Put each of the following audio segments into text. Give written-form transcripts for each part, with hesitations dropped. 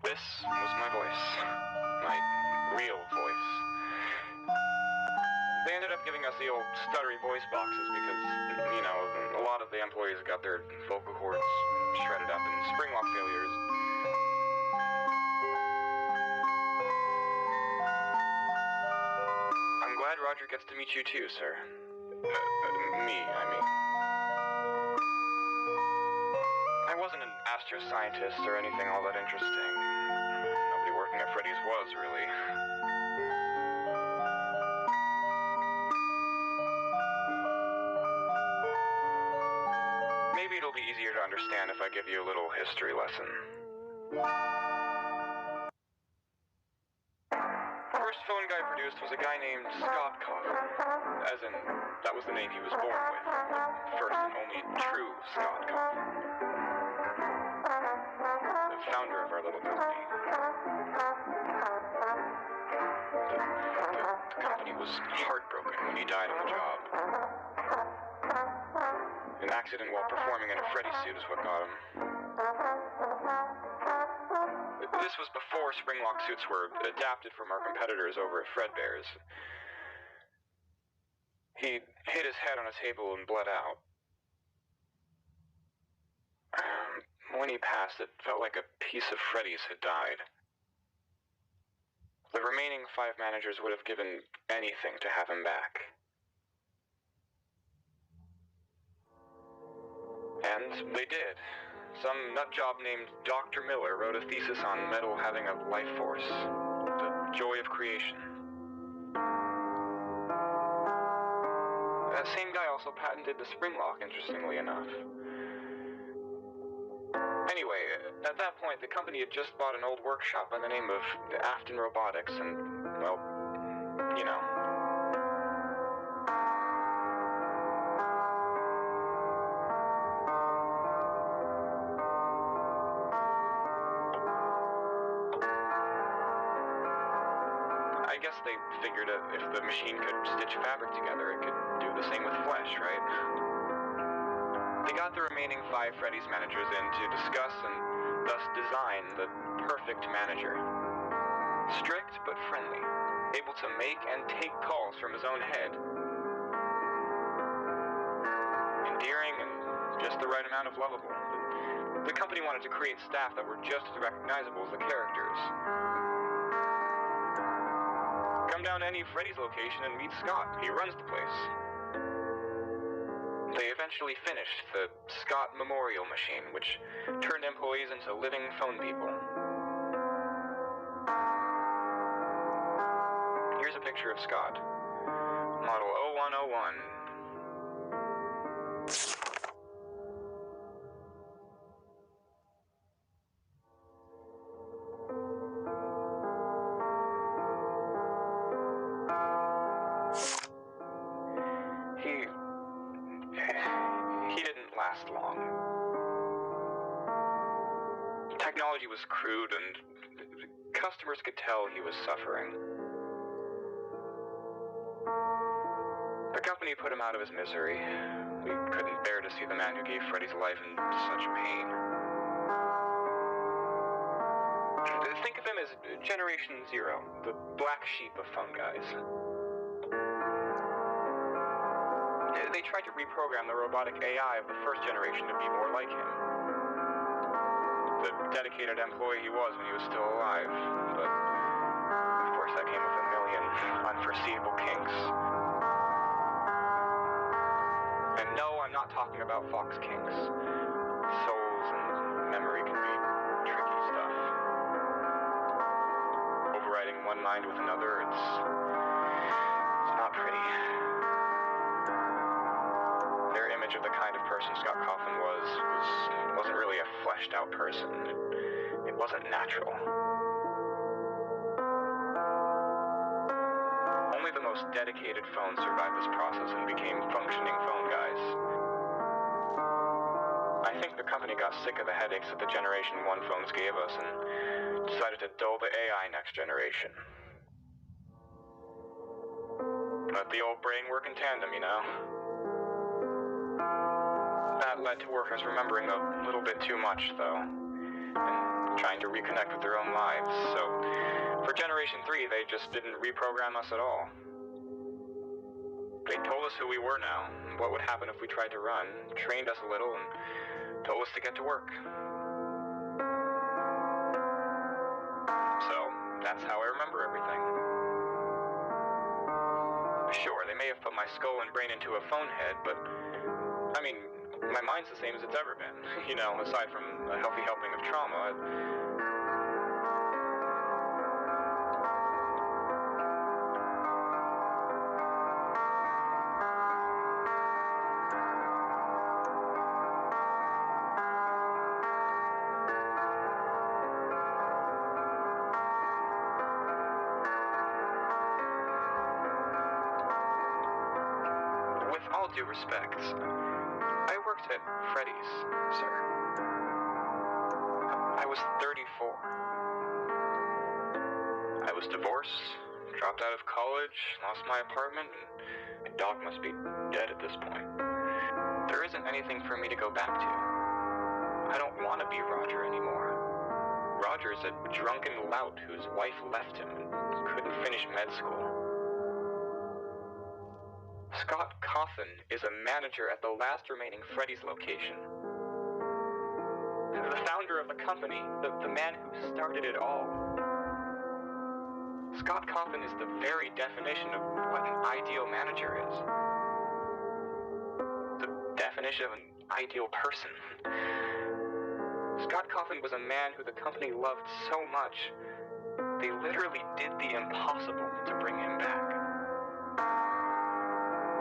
This was my voice. My real voice. They ended up giving us the old stuttery voice boxes because, you know, a lot of the employees got their vocal cords shredded up in spring lock failures. I'm glad Roger gets to meet you too, sir. Me, I mean. I wasn't an astro-scientist or anything all that interesting. Nobody working at Freddy's was, really. Maybe it'll be easier to understand if I give you a little history lesson. First phone guy produced was a guy named Scott Coffin. As in, that was the name he was born with. The first and only true Scott Coffin. The founder of our little company. The company was heartbroken when he died on the job. An accident while performing in a Freddy suit is what got him. This was before spring-lock suits were adapted from our competitors over at Fredbear's. He hit his head on a table and bled out. When he passed, it felt like a piece of Freddy's had died. The remaining 5 managers would have given anything to have him back. And they did. Some nutjob named Dr. Miller wrote a thesis on metal having a life force. The joy of creation. That same guy also patented the spring lock, interestingly enough. Anyway, at that point, the company had just bought an old workshop by the name of Afton Robotics, and, well, you know. I guess they figured if the machine could stitch fabric together, it could do the same with flesh, right? They got the remaining 5 Freddy's managers in to discuss and thus design the perfect manager. Strict but friendly, able to make and take calls from his own head. Endearing and just the right amount of lovable. The company wanted to create staff that were just as recognizable as the characters. Come down to any Freddy's location and meet Scott. He runs the place. They eventually finished the Scott Memorial Machine, which turned employees into living phone people. Here's a picture of Scott. Model 0101. He didn't last long. Technology was crude, and customers could tell he was suffering. The company put him out of his misery. We couldn't bear to see the man who gave Freddy's life in such pain. Think of him as Generation Zero, the black sheep of phone guys. They tried to reprogram the robotic AI of the first generation to be more like him. The dedicated employee he was when he was still alive. But, of course, that came with a million unforeseeable kinks. And no, I'm not talking about Fox kinks. Souls and memory can be tricky stuff. Overriding one mind with another, it's not pretty. Their image of the kind of person Scott Coffin wasn't really a fleshed out person. It wasn't natural. Only the most dedicated phones survived this process and became functioning phone guys. I think the company got sick of the headaches that the Generation 1 phones gave us and decided to dull the AI next generation. Let the old brain work in tandem, you know? That led to workers remembering a little bit too much, though. and trying to reconnect with their own lives. So, for Generation 3, they just didn't reprogram us at all. They told us who we were now, what would happen if we tried to run, trained us a little, and told us to get to work. So, that's how I remember everything. Sure, they may have put my skull and brain into a phone head, but, I mean, my mind's the same as it's ever been. You know, aside from a healthy helping of trauma. With all due respect, I worked at Freddy's, sir. I was 34. I was divorced, dropped out of college, lost my apartment, and my dog must be dead at this point. There isn't anything for me to go back to. I don't want to be Roger anymore. Roger's a drunken lout whose wife left him and couldn't finish med school. Scott Coffin is a manager at the last remaining Freddy's location. The founder of the company, the man who started it all. Scott Coffin is the very definition of what an ideal manager is. The definition of an ideal person. Scott Coffin was a man who the company loved so much, they literally did the impossible to bring him back.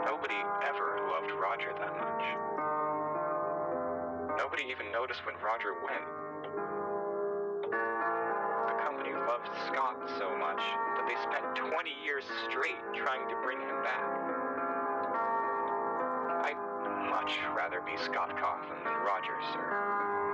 Nobody ever loved Roger that much. Nobody even noticed when Roger went. The company loved Scott so much that they spent 20 years straight trying to bring him back. I'd much rather be Scott Coffin than Roger, sir.